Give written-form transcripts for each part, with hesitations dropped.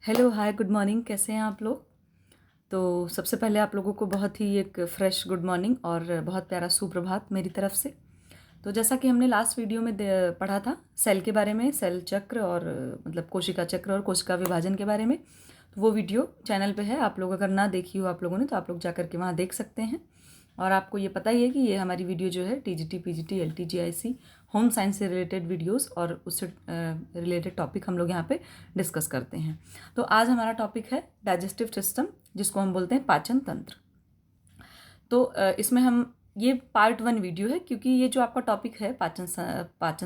Hello hi good morning. कैसे हैं आप लोग? तो सबसे पहले आप लोगों को बहुत ही एक फ्रेश गुड मॉर्निंग और बहुत प्यारा सुप्रभात मेरी तरफ से। तो जैसा कि हमने लास्ट वीडियो में पढ़ा था सेल के बारे में, सेल चक्र और मतलब कोशिका चक्र और कोशिका विभाजन के बारे में, तो वो वीडियो चैनल पे है। आप लोग अगर ना देखी हो आप लोगों ने तो आप लोग जा कर के वहाँ देख सकते हैं। और आपको ये पता ही है कि ये हमारी वीडियो जो है टीजीटी, पीजीटी, एलटीजीआईसी, होम साइंस से रिलेटेड वीडियोस और उससे रिलेटेड टॉपिक हम लोग यहाँ पे डिस्कस करते हैं। तो आज हमारा टॉपिक है डाइजेस्टिव सिस्टम, जिसको हम बोलते हैं पाचन तंत्र। तो इसमें हम ये पार्ट 1 वीडियो है, क्योंकि ये जो आपका टॉपिक है पाचन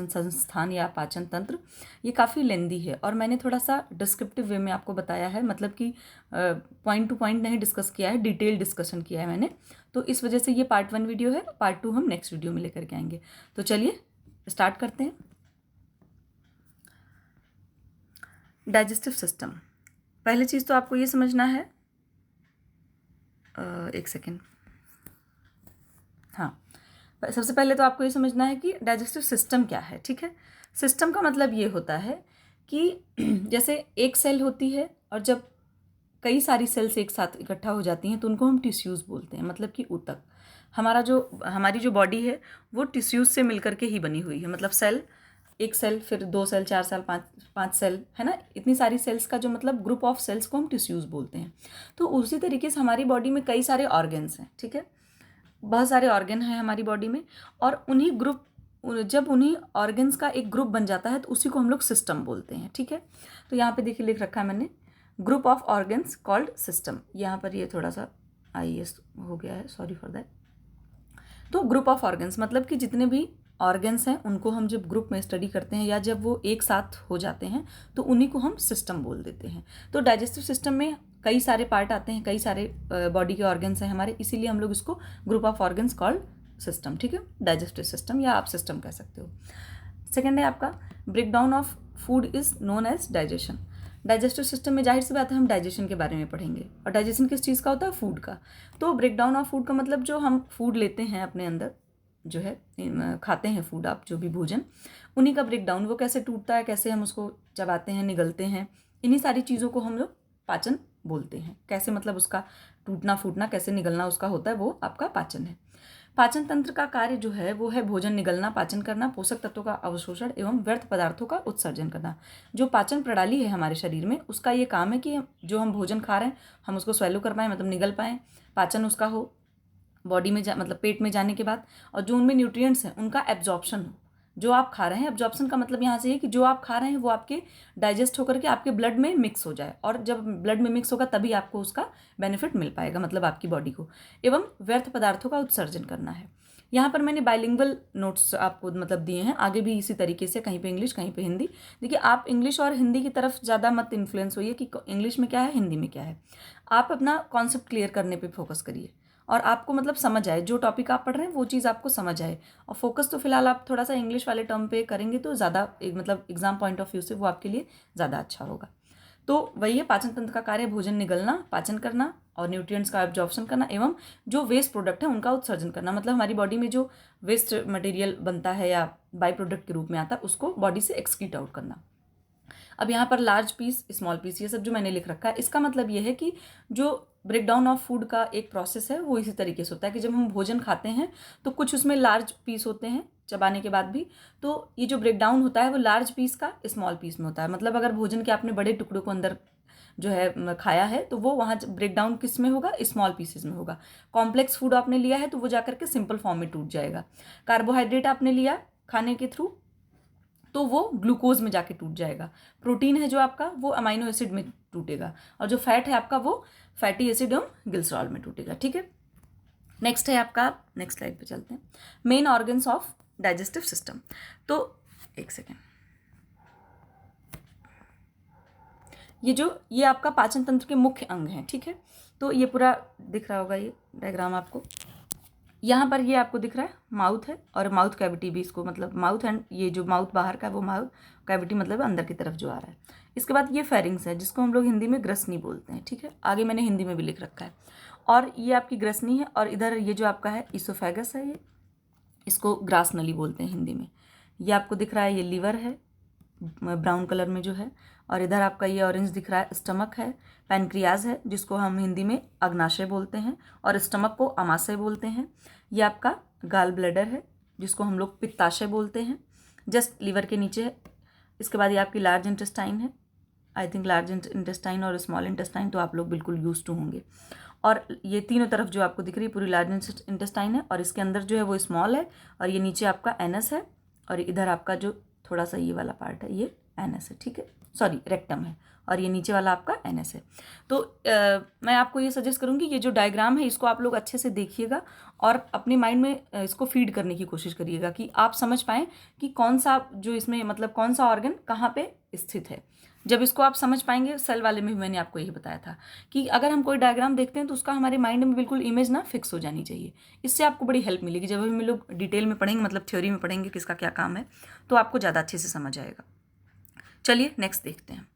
संस्थान या पाचन तंत्र, ये काफ़ी लेंदी है और मैंने थोड़ा सा डिस्क्रिप्टिव वे में आपको बताया है, मतलब कि पॉइंट टू पॉइंट नहीं डिस्कस किया है, डिटेल डिस्कशन किया है मैंने। तो इस वजह से ये पार्ट 1 वीडियो है, पार्ट 2 हम नेक्स्ट वीडियो में लेकर के आएंगे। तो चलिए स्टार्ट करते हैं। डाइजेस्टिव सिस्टम, पहली चीज़ तो आपको ये समझना है, एक सेकेंड, हाँ, सबसे पहले तो आपको ये समझना है कि डाइजेस्टिव सिस्टम क्या है। ठीक है, सिस्टम का मतलब ये होता है कि जैसे एक सेल होती है और जब कई सारी सेल्स एक साथ इकट्ठा हो जाती हैं तो उनको हम टिश्यूज़ बोलते हैं, मतलब कि ऊतक। हमारी जो बॉडी है वो टिश्यूज़ से मिलकर के ही बनी हुई है, मतलब सेल, एक सेल, फिर 2 सेल, 4 सेल, पाँच सेल, है ना, इतनी सारी सेल्स का जो मतलब ग्रुप ऑफ सेल्स को हम टिश्यूज़ बोलते हैं। तो उसी तरीके से हमारी बॉडी में कई सारे ऑर्गन्स हैं। ठीक है, बहुत सारे ऑर्गन हैं हमारी बॉडी में, और जब उन्हीं ऑर्गन्स का एक ग्रुप बन जाता है तो उसी को हम लोग सिस्टम बोलते हैं। ठीक है, तो यहाँ पे देखिए लिख रखा है मैंने, group of organs called system. यहाँ पर ये थोड़ा सा IES हो गया है, सॉरी फॉर दैट। तो ग्रुप ऑफ ऑर्गन्स मतलब कि जितने भी ऑर्गन्स हैं उनको हम जब ग्रुप में स्टडी करते हैं या जब वो एक साथ हो जाते हैं तो उन्हीं को हम सिस्टम बोल देते हैं। तो डाइजेस्टिव सिस्टम में कई सारे पार्ट आते हैं, कई सारे बॉडी के ऑर्गन्स हैं हमारे, इसीलिए हम लोग इसको group of organs called system, ठीक है, डाइजेस्टिव सिस्टम या आप सिस्टम कह सकते हो। सेकेंड है आपका breakdown of food is known as digestion. Digestive system में जाहिर सी बात है हम डाइजेशन के बारे में पढ़ेंगे, और डाइजेशन किस चीज़ का होता है? फूड का। तो ब्रेकडाउन ऑफ फूड का मतलब जो हम फूड लेते हैं अपने अंदर, जो है खाते हैं फूड, आप जो भी भोजन, उन्हीं का ब्रेकडाउन, वो कैसे टूटता है, कैसे हम उसको चबाते हैं, निगलते हैं, इन्हीं सारी चीज़ों को हम लोग पाचन बोलते हैं। कैसे मतलब उसका टूटना फूटना, कैसे निगलना उसका होता है, वो आपका पाचन है। पाचन तंत्र का कार्य जो है वो है भोजन निगलना, पाचन करना, पोषक तत्वों का अवशोषण एवं व्यर्थ पदार्थों का उत्सर्जन करना। जो पाचन प्रणाली है हमारे शरीर में, उसका ये काम है कि जो हम भोजन खा रहे हैं हम उसको स्वेलो कर पाएँ, मतलब निगल पाएँ, पाचन उसका हो बॉडी में मतलब पेट में जाने के बाद, और जो उनमें न्यूट्रिएंट्स हैं उनका एब्जॉर्प्शन हो। जो आप खा रहे हैं, एब्जॉर्प्शन का मतलब यहाँ से है कि जो आप खा रहे हैं वो आपके डाइजेस्ट होकर के आपके ब्लड में मिक्स हो जाए, और जब ब्लड में मिक्स होगा तभी आपको उसका बेनिफिट मिल पाएगा, मतलब आपकी बॉडी को। एवं व्यर्थ पदार्थों का उत्सर्जन करना है। यहाँ पर मैंने बाइलिंगुअल नोट्स आपको मतलब दिए हैं, आगे भी इसी तरीके से, कहीं पे इंग्लिश कहीं पे हिंदी। देखिए, आप इंग्लिश और हिंदी की तरफ ज़्यादा मत इन्फ्लुएंस होइए कि इंग्लिश में क्या है हिंदी में क्या है। आप अपना कॉन्सेप्ट क्लियर करने पे फोकस करिए और आपको मतलब समझ आए, जो टॉपिक आप पढ़ रहे हैं वो चीज़ आपको समझ आए। और फोकस तो फिलहाल आप थोड़ा सा इंग्लिश वाले टर्म पे करेंगे तो ज़्यादा मतलब एग्जाम पॉइंट ऑफ व्यू से वो आपके लिए ज़्यादा अच्छा होगा। तो वही है, पाचन तंत्र का कार्य भोजन निगलना, पाचन करना और न्यूट्रिएंट्स का एब्जॉर्प्शन करना, एवं जो वेस्ट प्रोडक्ट है उनका उत्सर्जन करना, मतलब हमारी बॉडी में जो वेस्ट मटेरियल बनता है या बाई प्रोडक्ट के रूप में आता है उसको बॉडी से एक्सक्रीट आउट करना। अब यहाँ पर लार्ज पीस, स्मॉल पीस, ये सब जो मैंने लिख रखा है, इसका मतलब ये है कि जो ब्रेकडाउन ऑफ फूड का एक प्रोसेस है वो इसी तरीके से होता है कि जब हम भोजन खाते हैं तो कुछ उसमें लार्ज पीस होते हैं चबाने के बाद भी, तो ये जो ब्रेकडाउन होता है वो लार्ज पीस का स्मॉल पीस में होता है। मतलब अगर भोजन के आपने बड़े टुकड़ों को अंदर जो है खाया है तो वो वहाँ ब्रेकडाउन किस में होगा? स्मॉल पीसेस में होगा। कॉम्प्लेक्स फूड आपने लिया है तो वो जाकर के सिंपल फॉर्म में टूट जाएगा। कार्बोहाइड्रेट आपने लिया खाने के थ्रू तो वो ग्लूकोज में जाके टूट जाएगा। प्रोटीन है जो आपका वो अमाइनो एसिड में टूटेगा, और जो फैट है आपका वो फैटी एसिड एवं ग्लिसरॉल में टूटेगा। ठीक है, नेक्स्ट है आपका, नेक्स्ट स्लाइड पे चलते हैं, main organs of digestive system. तो एक सेकेंड, ये आपका पाचन तंत्र के मुख्य अंग हैं। ठीक है, तो ये पूरा दिख रहा होगा ये डायग्राम आपको। यहाँ पर ये आपको दिख रहा है माउथ है, और माउथ कैविटी भी इसको, मतलब माउथ एंड ये जो माउथ बाहर का है वो माउथ कैविटी, मतलब अंदर की तरफ जो आ रहा है। इसके बाद ये फेरिंग्स है जिसको हम लोग हिंदी में ग्रसनी बोलते हैं। ठीक है, आगे मैंने हिंदी में भी लिख रखा है। और ये आपकी ग्रसनी है, और इधर ये जो आपका है इसोफेगस है, ये इसको ग्रास नली बोलते हैं हिंदी में। ये आपको दिख रहा है ये लीवर है, ब्राउन कलर में जो है, और इधर आपका ये ऑरेंज दिख रहा है स्टमक है, पैनक्रियाज है जिसको हम हिंदी में अग्नाशय बोलते हैं और स्टमक को अमाशय बोलते हैं। ये आपका गाल ब्लैडर है जिसको हम लोग पित्ताशय बोलते हैं, जस्ट लीवर के नीचे है। इसके बाद ये आपकी लार्ज इंटेस्टाइन है, आई थिंक लार्ज इंटेस्टाइन और स्मॉल इंटेस्टाइन तो आप लोग बिल्कुल यूज टू होंगे। और ये तीनों तरफ जो आपको दिख रही है पूरी लार्ज इंटेस्टाइन है, और इसके अंदर जो है वो स्मॉल है, और ये नीचे आपका एनस है, और इधर आपका जो थोड़ा सा ये वाला पार्ट है ये एनस है, ठीक है, सॉरी रेक्टम है, और ये नीचे वाला आपका एनएस है। तो मैं आपको ये सजेस्ट करूँगी ये जो डायग्राम है इसको आप लोग अच्छे से देखिएगा और अपने माइंड में इसको फीड करने की कोशिश करिएगा कि आप समझ पाएँ कि कौन सा जो इसमें मतलब कौन सा ऑर्गन कहाँ पे स्थित है। जब इसको आप समझ पाएंगे, सेल वाले में भी मैंने आपको यही बताया था कि अगर हम कोई डायग्राम देखते हैं तो उसका हमारे माइंड में बिल्कुल इमेज ना फिक्स हो जानी चाहिए। इससे आपको बड़ी हेल्प मिलेगी। जब हम लोग डिटेल में पढ़ेंगे, मतलब थ्योरी में पढ़ेंगे किसका क्या काम है, तो आपको ज़्यादा अच्छे से समझ आएगा। चलिए नेक्स्ट देखते हैं।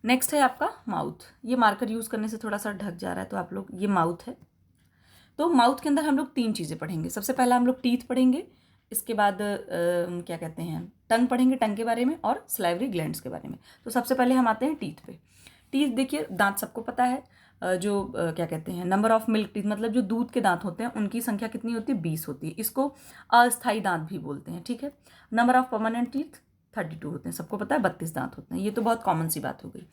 नेक्स्ट है आपका माउथ। ये मार्कर यूज़ करने से थोड़ा सा ढक जा रहा है तो आप लोग, ये माउथ है। तो माउथ के अंदर हम लोग 3 चीज़ें पढ़ेंगे। सबसे पहला हम लोग टीथ पढ़ेंगे, इसके बाद क्या कहते हैं टंग पढ़ेंगे, टंग के बारे में, और सलाइवरी ग्लैंड्स के बारे में। तो सबसे पहले हम आते हैं टीथ पे। टीथ देखिए, दांत सबको पता है, जो क्या कहते हैं नंबर ऑफ मिल्क टीथ, मतलब जो दूध के दांत होते हैं उनकी संख्या कितनी होती है, 20 होती है। इसको अस्थायी दांत भी बोलते हैं, ठीक है। नंबर ऑफ परमानेंट टीथ 32 होते हैं, सबको पता है 32 दांत होते हैं। ये तो बहुत कॉमन सी बात हो गई।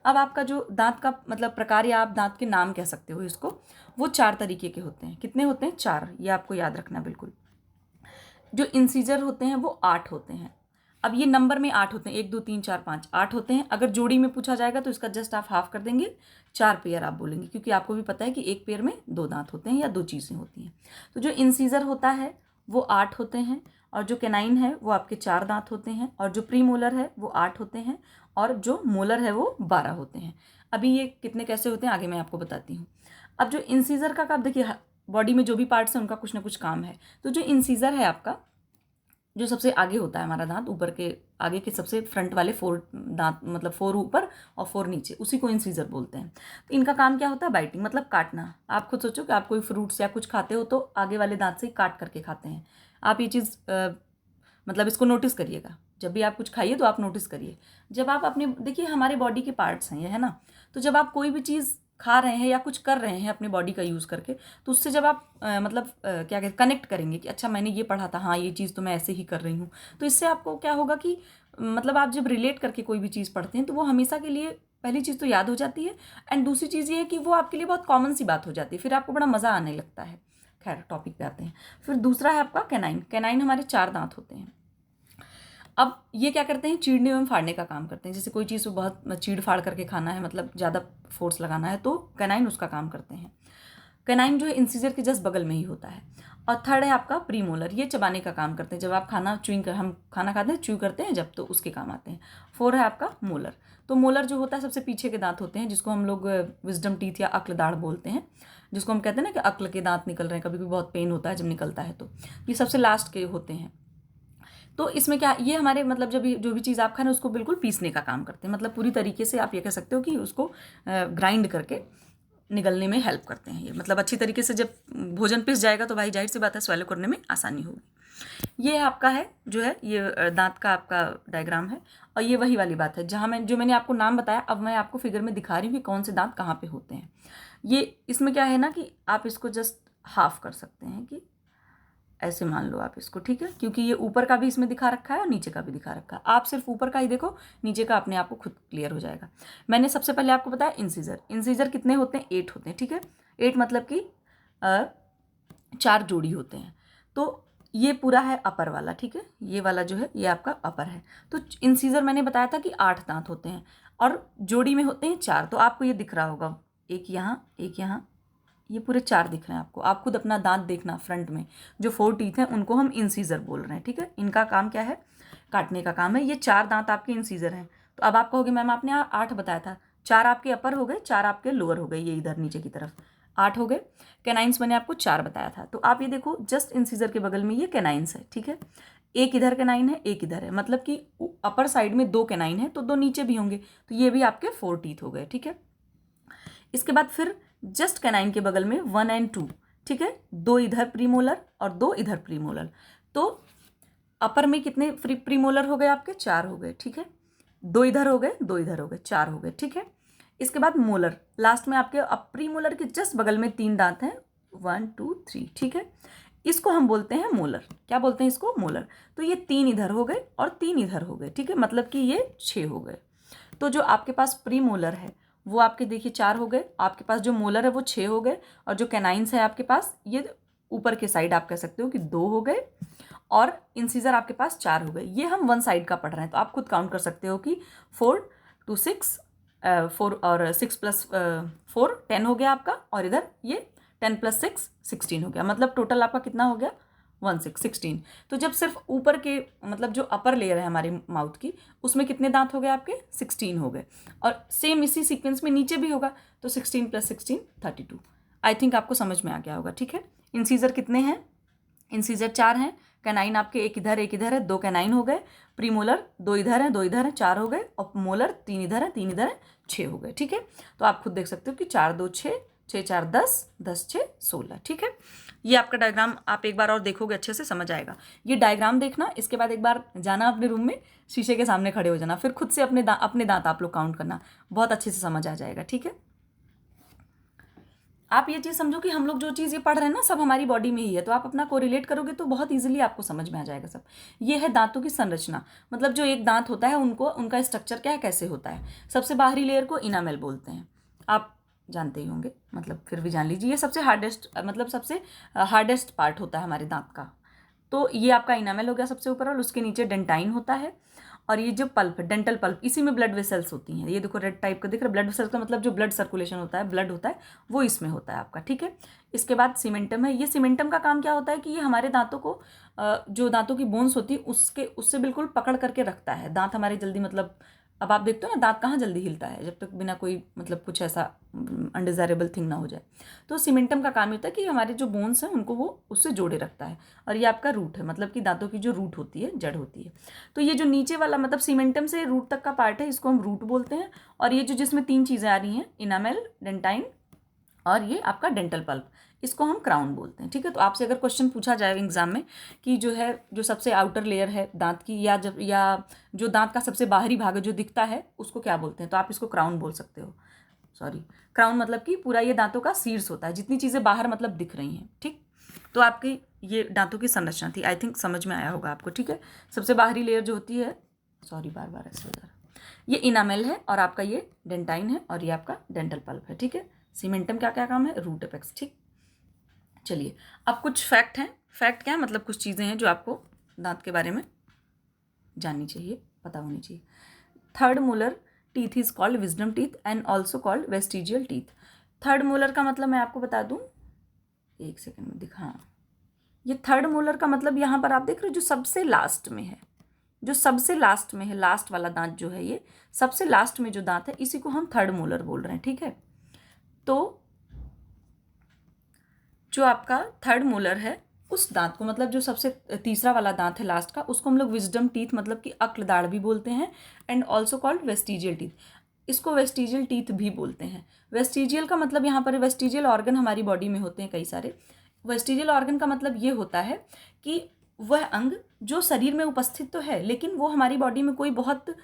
अब आपका जो दांत का मतलब प्रकार, या आप दांत के नाम कह सकते हो इसको, वो 4 तरीके के होते हैं। कितने होते हैं? 4। ये आपको याद रखना बिल्कुल। जो इंसीजर होते हैं वो 8 होते हैं। अब ये नंबर में 8 होते हैं, 1 2 3 4 5 8 होते हैं। अगर जोड़ी में पूछा जाएगा तो इसका जस्ट आप हाफ कर देंगे, 4 पेयर आप बोलेंगे, क्योंकि आपको भी पता है कि एक पेयर में 2 दांत होते हैं या 2 चीज़ें होती हैं। तो जो इंसीजर होता है वो 8 होते हैं, और जो कैनाइन है वो आपके 4 दांत होते हैं, और जो प्री मोलर है वो 8 होते हैं, और जो मोलर है वो 12 होते हैं। अभी ये कितने कैसे होते हैं आगे मैं आपको बताती हूँ। अब जो इंसीजर का आप देखिए, बॉडी में जो भी पार्ट्स हैं उनका कुछ ना कुछ काम है। तो जो इंसीजर है आपका, जो सबसे आगे होता है हमारा दांत, ऊपर के आगे के सबसे फ्रंट वाले 4 दांत, मतलब 4 ऊपर और 4 नीचे, उसी को इंसीजर बोलते हैं। तो इनका काम क्या होता है? बाइटिंग, मतलब काटना। आप खुद सोचो कि आप कोई फ्रूट्स या कुछ खाते हो तो आगे वाले दांत से काट करके खाते हैं। आप ये चीज़ मतलब इसको नोटिस करिएगा, जब भी आप कुछ खाइए तो आप नोटिस करिए। जब आप अपने, देखिए हमारे बॉडी के पार्ट्स हैं ये, है ना। तो जब आप कोई भी चीज़ खा रहे हैं या कुछ कर रहे हैं अपने बॉडी का यूज़ करके, तो उससे जब आप मतलब क्या कहते कनेक्ट करेंगे कि अच्छा मैंने ये पढ़ा था, हाँ ये चीज़ तो मैं ऐसे ही कर रही हूँ, तो इससे आपको क्या होगा कि मतलब आप जब रिलेट करके कोई भी चीज़ पढ़ते हैं तो वो हमेशा के लिए पहली चीज़ तो याद हो जाती है, एंड दूसरी चीज़ ये है कि वो आपके लिए बहुत कॉमन सी बात हो जाती है, फिर आपको बड़ा मज़ा आने लगता है। खैर टॉपिक पे आते हैं। फिर दूसरा है आपका कैनाइन। कैनाइन हमारे 4 दांत होते हैं। अब ये क्या करते हैं? चीरने एवं फाड़ने का काम करते हैं। जैसे कोई चीज़ को बहुत चीड़ फाड़ करके खाना है, मतलब ज़्यादा फोर्स लगाना है, तो कैनाइन उसका काम करते हैं। कैनाइन जो है इंसीजर के जस्ट बगल में ही होता है। और थर्ड है आपका प्रीमोलर। ये चबाने का काम करते हैं। जब आप खाना हम खाना खाते हैं, च्यू करते हैं जब, तो उसके काम आते हैं। 4 है आपका मोलर। तो मोलर जो होता है सबसे पीछे के दांत होते हैं, जिसको हम लोग विजडम टीथ या अक्ल दाढ़ बोलते हैं, जिसको हम कहते हैं ना कि अक्ल के दांत निकल रहे हैं, कभी कभी बहुत पेन होता है जब निकलता है, तो ये सबसे लास्ट के होते हैं। तो इसमें क्या, ये हमारे मतलब जब जो भी चीज़ आप खा रहे हैं उसको बिल्कुल पीसने का काम करते हैं, मतलब पूरी तरीके से आप ये कह सकते हो कि उसको ग्राइंड करके निगलने में हेल्प करते हैं। ये मतलब अच्छी तरीके से जब भोजन पिस जाएगा तो भाई जाहिर सी बात है स्वैलो करने में आसानी होगी। ये आपका है जो है ये दांत का आपका डायग्राम है, और ये वही वाली बात है जहाँ मैंने आपको नाम बताया, अब मैं आपको फिगर में दिखा रही हूँ कि कौन से दांत कहाँ पे होते हैं। ये इसमें क्या है ना कि आप इसको जस्ट हाफ कर सकते हैं, कि ऐसे मान लो आप इसको, ठीक है, क्योंकि ये ऊपर का भी इसमें दिखा रखा है और नीचे का भी दिखा रखा है। आप सिर्फ ऊपर का ही देखो, नीचे का अपने आप को खुद क्लियर हो जाएगा। मैंने सबसे पहले आपको बताया इंसीजर। इंसीजर कितने होते हैं? 8 होते हैं, ठीक है। 8 मतलब कि 4 जोड़ी होते हैं। तो ये पूरा है अपर वाला, ठीक है, ये वाला जो है ये आपका अपर है। तो इंसीजर मैंने बताया था कि 8 दांत होते हैं और जोड़ी में होते हैं 4। तो आपको ये दिख रहा होगा, एक यहाँ एक यहाँ, ये पूरे 4 दिख रहे हैं आपको। आप खुद अपना दांत देखना, फ्रंट में जो 4 टीथ हैं उनको हम इंसीजर बोल रहे हैं, ठीक है। इनका काम क्या है? काटने का काम है। ये 4 दांत आपके इंसीजर हैं। तो अब आप कहोगे मैम आपने 8 बताया था, 4 आपके अपर हो गए, 4 आपके लोअर हो गए, ये इधर नीचे की तरफ 8 हो गए। कैनाइंस मैंने आपको 4 बताया था। तो आप ये देखो, जस्ट इंसीजर के बगल में ये कैनाइंस है, ठीक है। एक इधर कैनाइन है, एक इधर है, मतलब कि अपर साइड में 2 कैनाइन है तो 2 नीचे भी होंगे, तो ये भी आपके 4 टीथ हो गए, ठीक है। इसके बाद फिर जस्ट कैनाइन के बगल में 1 और 2, ठीक है, 2 इधर प्रीमोलर और 2 इधर प्रीमोलर। तो अपर में कितने प्रीमोलर हो गए आपके? 4 हो गए, ठीक है। 2 इधर हो गए, 2 इधर हो गए, 4 हो गए, ठीक है। इसके बाद मोलर, लास्ट में आपके प्रीमोलर के जस्ट बगल में 3 दांत हैं, 1 2 3, ठीक है। इसको हम बोलते हैं मोलर। क्या बोलते हैं इसको? मोलर। तो ये 3 इधर हो गए और 3 इधर हो गए, ठीक है, मतलब कि ये 6 हो गए। तो जो आपके पास प्री मोलर है वो आपके देखिए 4 हो गए, आपके पास जो मोलर है वो 6 हो गए, और जो कैनाइन्स है आपके पास ये ऊपर के साइड आप कह सकते हो कि 2 हो गए, और इंसीजर आपके पास 4 हो गए। ये हम वन साइड का पढ़ रहे हैं, तो आप खुद काउंट कर सकते हो कि 4 2 6 4 और 6 प्लस 4 10 हो गया आपका, और इधर ये 10 प्लस 6 16 हो गया, मतलब टोटल आपका कितना हो गया? 16। तो जब सिर्फ ऊपर के मतलब जो अपर लेयर है हमारी माउथ की, उसमें कितने दांत हो गए आपके? 16 हो गए, और सेम इसी सीक्वेंस में नीचे भी होगा, तो 16 प्लस 16 32। आई थिंक आपको समझ में आ गया होगा, ठीक है। इंसीजर कितने हैं? इंसीजर 4 हैं। कैनाइन आपके एक इधर है, 2 कैनाइन हो गए। प्रीमोलर 2 इधर है, 2 इधर है, 4 हो गए, और मोलर 3 इधर है, 3 इधर है, 6 हो गए, ठीक है। तो आप खुद देख सकते हो कि 4 2 6, 6 4 10, 10 6 16, ठीक है। ये आपका डायग्राम आप एक बार और देखोगे अच्छे से समझ आएगा। ये डायग्राम देखना, इसके बाद एक बार जाना अपने रूम में, शीशे के सामने खड़े हो जाना, फिर खुद से अपने दांत आप लोग काउंट करना, बहुत अच्छे से समझ आ जाएगा, ठीक है। आप ये चीज़ समझो कि हम लोग जो चीज़ ये पढ़ रहे हैं ना, सब हमारी बॉडी में ही है, तो आप अपना कोरिलेट करोगे तो बहुत इजीली आपको समझ में आ जाएगा सब। ये है दांतों की संरचना, मतलब जो एक दांत होता है उनका स्ट्रक्चर क्या है, कैसे होता है। सबसे बाहरी लेयर को इनामेल बोलते हैं, आप जानते ही होंगे, मतलब फिर भी जान लीजिए। ये सबसे हार्डेस्ट पार्ट होता है हमारे दांत का। तो ये आपका इनामेल हो गया सबसे ऊपर, और उसके नीचे डेंटाइन होता है, और ये जो पल्प है, डेंटल पल्प, इसी में ब्लड वेसल्स होती हैं। ये देखो रेड टाइप का दिख रहा है, ब्लड वेसल्स का मतलब जो ब्लड सर्कुलेशन होता है, ब्लड होता है, वो इसमें होता है आपका, ठीक है। इसके बाद सीमेंटम है। ये सीमेंटम का काम क्या होता है कि ये हमारे दांतों को जो दांतों की बोन्स होती है उससे बिल्कुल पकड़ करके रखता है। दांत हमारे जल्दी, मतलब अब आप देखते हो ना, दांत कहाँ जल्दी हिलता है, जब तक बिना कोई मतलब कुछ ऐसा अनडिजायरेबल थिंग ना हो जाए। तो सीमेंटम का काम होता है कि हमारे जो बोन्स हैं उनको वो उससे जोड़े रखता है, और ये आपका रूट है, मतलब कि दांतों की जो रूट होती है, जड़ होती है। तो ये जो नीचे वाला मतलब सीमेंटम से रूट तक का पार्ट है, इसको हम रूट बोलते हैं। और ये जो जिसमें 3 चीज़ें आ रही हैं, इनामेल, डेंटाइन और ये आपका डेंटल पल्प, इसको हम क्राउन बोलते हैं, ठीक है। तो आपसे अगर क्वेश्चन पूछा जाए एग्जाम में कि जो है जो सबसे आउटर लेयर है दांत की, या जो दांत का सबसे बाहरी भाग है जो दिखता है, उसको क्या बोलते हैं, तो आप इसको क्राउन बोल सकते हो। सॉरी, क्राउन मतलब कि पूरा ये दांतों का शीर्ष होता है, जितनी चीज़ें बाहर मतलब दिख रही हैं, ठीक। तो आपकी ये दांतों की संरचना थी, आई थिंक समझ में आया होगा आपको, ठीक है। सबसे बाहरी लेयर जो होती है, सॉरी बार बार ऐसे उधर, ये इनामेल है, और आपका ये डेंटाइन है, और ये आपका डेंटल पल्प है, ठीक है। सीमेंटम क्या क्या काम है? रूट एपेक्स, ठीक। चलिए अब कुछ फैक्ट हैं। फैक्ट क्या है? मतलब कुछ चीज़ें हैं जो आपको दांत के बारे में जाननी चाहिए, पता होनी चाहिए। Third molar teeth is called wisdom teeth and also called vestigial teeth. Third molar का मतलब मैं आपको बता दूं, एक सेकेंड में दिखा। ये थर्ड मोलर का मतलब यहाँ पर आप देख रहे हो जो सबसे लास्ट में है, जो सबसे लास्ट में है, लास्ट वाला दांत जो है, ये सबसे लास्ट में जो दांत है, इसी को हम थर्ड मोलर बोल रहे हैं, ठीक है। तो जो आपका थर्ड मोलर है उस दांत को, मतलब जो सबसे तीसरा वाला दांत है लास्ट का, उसको हम लोग विजडम टीथ मतलब कि अक्ल दाढ़ भी बोलते हैं, and also called vestigial teeth. इसको वेस्टिजियल टीथ भी बोलते हैं। वेस्टिजियल का मतलब यहाँ पर वेस्टिजियल ऑर्गन हमारी बॉडी में होते हैं कई सारे। वेस्टिजियल ऑर्गन का मतलब ये होता है कि वह अंग जो शरीर में उपस्थित तो है, लेकिन वो हमारी बॉडी में कोई बहुत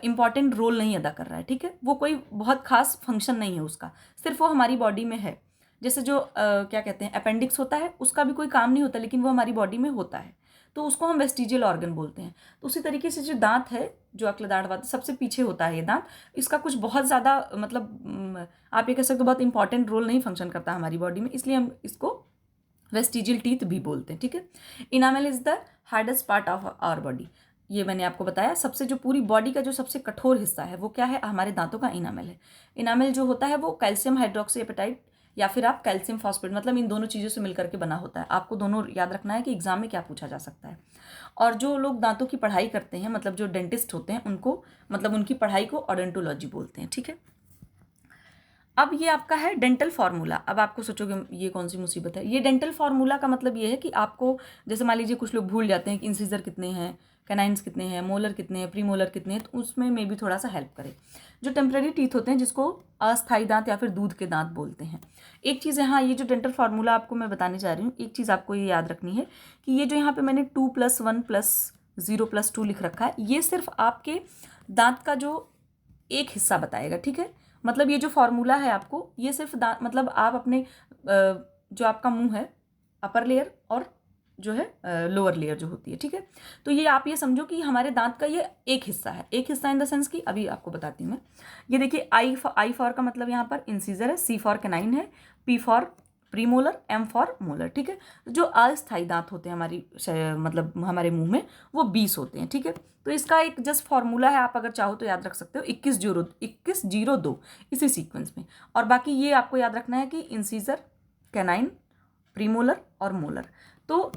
इंपॉर्टेंट रोल नहीं अदा कर रहा है, ठीक है। वो कोई बहुत खास फंक्शन नहीं है उसका, सिर्फ वो हमारी बॉडी में है। जैसे जो क्या कहते हैं अपेंडिक्स होता है, उसका भी कोई काम नहीं होता, लेकिन वो हमारी बॉडी में होता है, तो उसको हम वेस्टिजियल ऑर्गन बोलते हैं। तो उसी तरीके से जो दांत है, जो अक्लदाढ़ वाला सबसे पीछे होता है ये दांत, इसका कुछ बहुत ज़्यादा मतलब आप ये कह सकते हो बहुत इंपॉर्टेंट रोल नहीं फंक्शन करता हमारी बॉडी में, इसलिए हम इसको वेस्टिजियल टीथ भी बोलते हैं, ठीक है। Enamel is the hardest part of our body. ये मैंने आपको बताया, सबसे जो पूरी बॉडी का जो सबसे कठोर हिस्सा है वो क्या है? हमारे दांतों का इनामेल है। इनामेल जो होता है वो कैल्शियम हाइड्रोक्सी एपेटाइट या फिर आप कैल्शियम फॉस्फेट, मतलब इन दोनों चीज़ों से मिलकर के बना होता है। आपको दोनों याद रखना है कि एग्जाम में क्या पूछा जा सकता है। और जो लोग दांतों की पढ़ाई करते हैं, मतलब जो डेंटिस्ट होते हैं, उनको मतलब उनकी पढ़ाई को ओडोंटोलॉजी बोलते हैं, ठीक है। अब ये आपका है डेंटल फार्मूला। अब आपको सोचोगे ये कौन सी मुसीबत है। ये डेंटल फार्मूला का मतलब ये है कि आपको, जैसे मान लीजिए कुछ लोग भूल जाते हैं कि इंसिजर कितने हैं, कैनाइन्स कितने हैं, मोलर कितने हैं, प्रीमोलर कितने हैं, तो उसमें मे भी थोड़ा सा हेल्प करे। जो टेम्पररी टीथ होते हैं, जिसको अस्थायी दांत या फिर दूध के दांत बोलते हैं। एक चीज़ है, हाँ, ये जो डेंटल फार्मूला आपको मैं बताने जा रही हूँ, एक चीज़ आपको ये याद रखनी है कि ये जो यहाँ पे मैंने 2+1+, 0+2 लिख रखा है, ये सिर्फ आपके दांत का जो एक हिस्सा बताएगा, ठीक है। मतलब ये जो फॉर्मूला है आपको, ये सिर्फ दांत मतलब आप अपने जो आपका मुंह है, अपर लेयर और जो है लोअर लेयर जो होती है, ठीक है। तो ये आप ये समझो कि हमारे दांत का ये एक हिस्सा है, एक हिस्सा इन द सेंस कि अभी आपको बताती हूँ मैं। ये देखिए, आई फॉर का मतलब यहाँ पर इंसीजर है, सी फॉर कैनाइन है, P for premolar, M for molar, ठीक है। जो अस्थायी दांत होते हैं हमारी मतलब हमारे मुंह में, वो 20 होते हैं, ठीक है। तो इसका एक जस्ट फॉर्मूला है, आप अगर चाहो तो याद रख सकते हो, 2102 इसी सीक्वेंस में। और बाकी ये आपको याद रखना है कि इंसीजर, कैनाइन, प्रीमोलर और मोलर। तो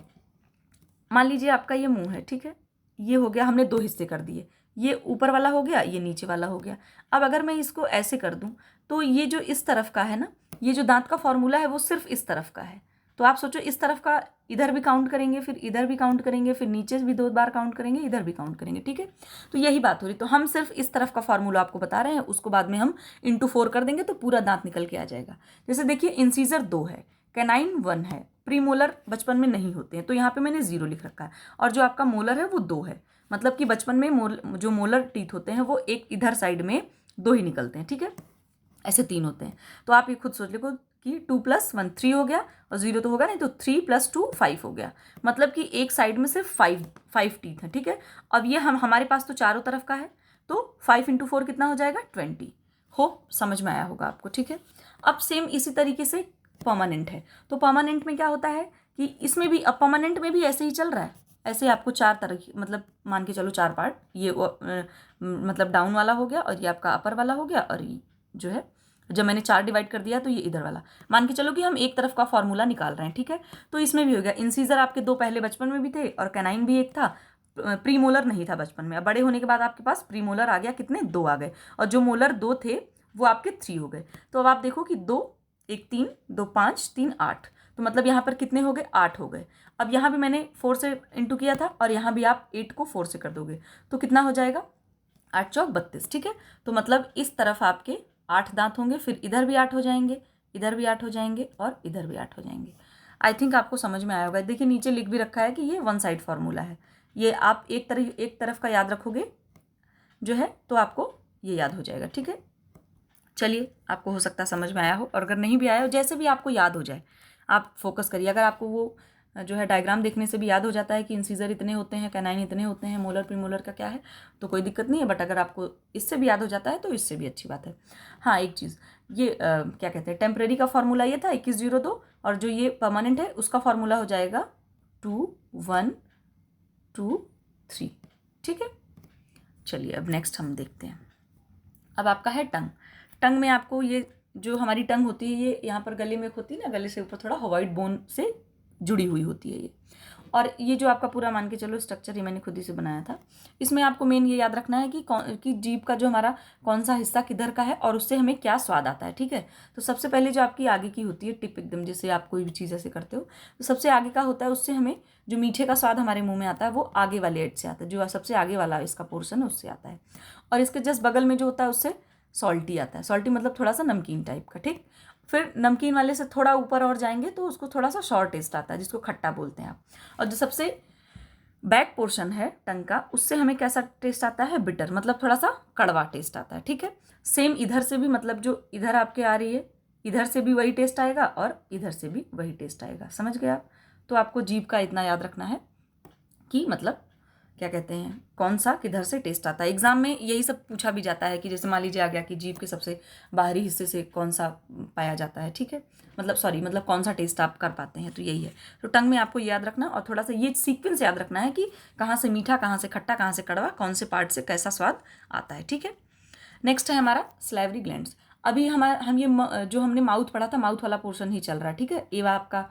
मान लीजिए आपका ये मुंह है, ठीक है, ये हो गया, हमने 2 हिस्से कर दिए, ये ऊपर वाला हो गया, ये नीचे वाला हो गया। अब अगर मैं इसको ऐसे कर दूं, तो ये जो इस तरफ का है ना, ये जो दांत का फॉर्मूला है वो सिर्फ इस तरफ का है। तो आप सोचो, इस तरफ का इधर भी काउंट करेंगे, फिर इधर भी काउंट करेंगे, फिर नीचे भी 2 बार काउंट करेंगे, इधर भी काउंट करेंगे, ठीक है। तो यही बात हो रही। तो हम सिर्फ इस तरफ का फॉर्मूला आपको बता रहे हैं, उसको बाद में हम इंटू 4 कर देंगे तो पूरा दांत निकल के आ जाएगा। जैसे देखिए, इंसीजर 2 है, कैनाइन 1 है, प्रीमोलर बचपन में नहीं होते हैं, तो यहाँ पे मैंने 0 लिख रखा है। और जो आपका मोलर है वो 2 है, मतलब कि बचपन में जो मोलर टीथ होते हैं वो एक इधर साइड में 2 ही निकलते हैं, ठीक है। ऐसे 3 होते हैं। तो आप ये खुद सोच लो कि 2 + 1 3 हो गया, और 0 तो होगा नहीं, तो 3 + 2 5 हो गया। मतलब कि एक साइड में सिर्फ 5 टीथ है, ठीक है। अब ये हमारे पास तो चारों तरफ का है, तो 5 × 4 कितना हो जाएगा, 20। होप समझ में आया होगा आपको, ठीक है। अब सेम इसी तरीके से परमानेंट है। तो परमानेंट में क्या होता है कि इसमें भी, अब परमानेंट में भी ऐसे ही चल रहा है। ऐसे आपको 4 तरह की, मतलब मान के चलो 4 पार्ट, ये मतलब डाउन वाला हो गया, और ये आपका अपर वाला हो गया, और ये जो है, जब मैंने 4 डिवाइड कर दिया तो ये इधर वाला। मान के चलो कि हम एक तरफ का फॉर्मूला निकाल रहे हैं, ठीक है। तो इसमें भी हो गया, इंसीजर आपके 2 पहले बचपन में भी थे, और कैनाइन भी एक था, प्रीमोलर नहीं था बचपन में। अब बड़े होने के बाद आपके पास प्रीमोलर आ गया, कितने, 2 आ गए, और जो मोलर 2 थे वो आपके 3 हो गए। तो अब आप देखो कि 2 1 3 2 5 3 8, तो मतलब यहाँ पर कितने हो गए, 8 हो गए। अब यहाँ भी मैंने 4 से इंटू किया था, और यहाँ भी आप 8 को 4 से कर दोगे तो कितना हो जाएगा, 8 चौक 32, ठीक है। तो मतलब इस तरफ आपके 8 दांत होंगे, फिर इधर भी 8 हो जाएंगे, इधर भी 8 हो जाएंगे, और इधर भी 8 हो जाएंगे। आई थिंक आपको समझ में आया होगा। देखिए, नीचे लिख भी रखा है कि ये 1 साइड फॉर्मूला है। ये आप एक तरफ का याद रखोगे जो है, तो आपको ये याद हो जाएगा, ठीक है। चलिए, आपको हो सकता है समझ में आया हो, और अगर नहीं भी आया हो, जैसे भी आपको याद हो जाए आप फोकस करिए। अगर आपको वो जो है डायग्राम देखने से भी याद हो जाता है कि इंसीजर इतने होते हैं, कैनाइन इतने होते हैं, मोलर प्रीमोलर का क्या है, तो कोई दिक्कत नहीं है। बट अगर आपको इससे भी याद हो जाता है तो इससे भी अच्छी बात है। हाँ, एक चीज़, ये क्या कहते हैं, टेम्परेरी का फॉर्मूला ये था 2102, और जो ये परमानेंट है उसका फॉर्मूला हो जाएगा 2 1 2 3, ठीक है। चलिए, अब नेक्स्ट हम देखते हैं। अब आपका है टंग। टंग में आपको ये जो हमारी टंग होती है, ये यहाँ पर गले में होती है ना, गले से ऊपर थोड़ा व्हाइट बोन से जुड़ी हुई होती है ये। और ये जो आपका पूरा मान के चलो स्ट्रक्चर ये मैंने खुद ही से बनाया था। इसमें आपको मेन ये याद रखना है कि जीभ का जो हमारा कौन सा हिस्सा किधर का है, और उससे हमें क्या स्वाद आता है, ठीक है। तो सबसे पहले जो आपकी आगे की होती है टिप, एकदम जैसे आप कोई भी चीज़ ऐसे करते हो, तो सबसे आगे का होता है, उससे हमें जो मीठे का स्वाद हमारे मुंह में आता है वो आगे वाले एड से आता है, जो सबसे आगे वाला इसका पोर्शन है उससे आता है। और इसके जस्ट बगल में जो होता है उससे सॉल्टी आता है। सॉल्टी मतलब थोड़ा सा नमकीन टाइप का, ठीक। फिर नमकीन वाले से थोड़ा ऊपर और जाएंगे तो उसको थोड़ा सा शॉर्ट टेस्ट आता है, जिसको खट्टा बोलते हैं आप। और जो सबसे बैक पोर्शन है टंग का, उससे हमें कैसा टेस्ट आता है, बिटर, मतलब थोड़ा सा कड़वा टेस्ट आता है, ठीक है। सेम इधर से भी, मतलब जो इधर आपके आ रही है, इधर से भी वही टेस्ट आएगा, और इधर से भी वही टेस्ट आएगा, समझ गए आप। तो आपको जीभ का इतना याद रखना है कि मतलब क्या कहते हैं, कौन सा किधर से टेस्ट आता है। एग्जाम में यही सब पूछा भी जाता है कि जैसे मान लीजिए आ गया कि जीभ के सबसे बाहरी हिस्से से कौन सा पाया जाता है, ठीक है, मतलब कौन सा टेस्ट आप कर पाते हैं, तो यही है। तो टंग में आपको याद रखना, और थोड़ा सा ये सीक्वेंस याद रखना है कि कहाँ से मीठा, कहाँ से खट्टा, कहाँ से कड़वा, कौन से पार्ट से कैसा स्वाद आता है, ठीक है। नेक्स्ट है हमारा सलाइवरी ग्लैंड्स। अभी हम ये जो हमने माउथ पढ़ा था, माउथ वाला पोर्शन ही चल रहा है, ठीक है। ये आपका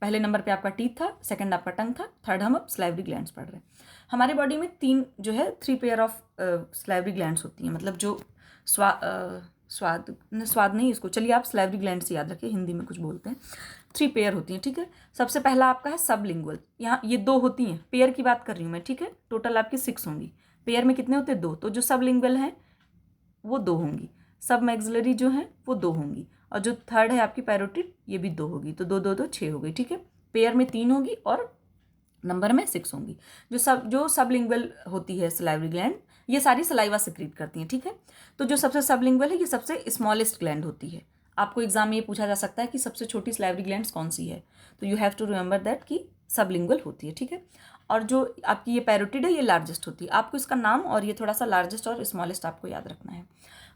पहले नंबर पे आपका टीथ था, सेकंड आपका टंग था, थर्ड हम अब सलाइवरी ग्लैंड्स पढ़ रहे हैं। हमारे बॉडी में 3 पेयर ऑफ सलाइवरी ग्लैंड्स होती हैं, मतलब जो स्वाद नहीं, इसको चलिए आप सलाइवरी ग्लैंड्स याद रखिए, हिंदी में कुछ बोलते हैं। 3 पेयर होती हैं, ठीक है। सबसे पहला आपका है सबलिंगुअल। यहाँ ये 2 होती हैं, पेयर की बात कर रही हूँ मैं, ठीक है। टोटल आपकी 6 होंगी, पेयर में कितने होते हैं, 2। तो जो सबलिंगुअल हैं वो 2 होंगी, सब मैक्सिलरी जो है वो 2 होंगी, और जो थर्ड है आपकी पैरोटिड, ये भी 2 होगी, तो 2 2 2 6 हो गई, ठीक है। पेयर में 3 होगी, और नंबर में 6 होंगी। जो सबलिंगुअल होती है सलाइवरी ग्लैंड, ये सारी सलाइवा सिक्रीट करती हैं, ठीक है। तो जो सबसे सबलिंगुअल है ये सबसे स्मॉलेस्ट ग्लैंड होती है। आपको एग्जाम में ये पूछा जा सकता है कि सबसे छोटी सलाइवरी ग्लैंड कौन सी है, तो you have to remember that कि सबलिंगुअल होती है, ठीक है। और जो आपकी ये पैरोटिड है ये लार्जेस्ट होती है। आपको इसका नाम और ये थोड़ा सा लार्जेस्ट और स्मॉलेस्ट आपको याद रखना है।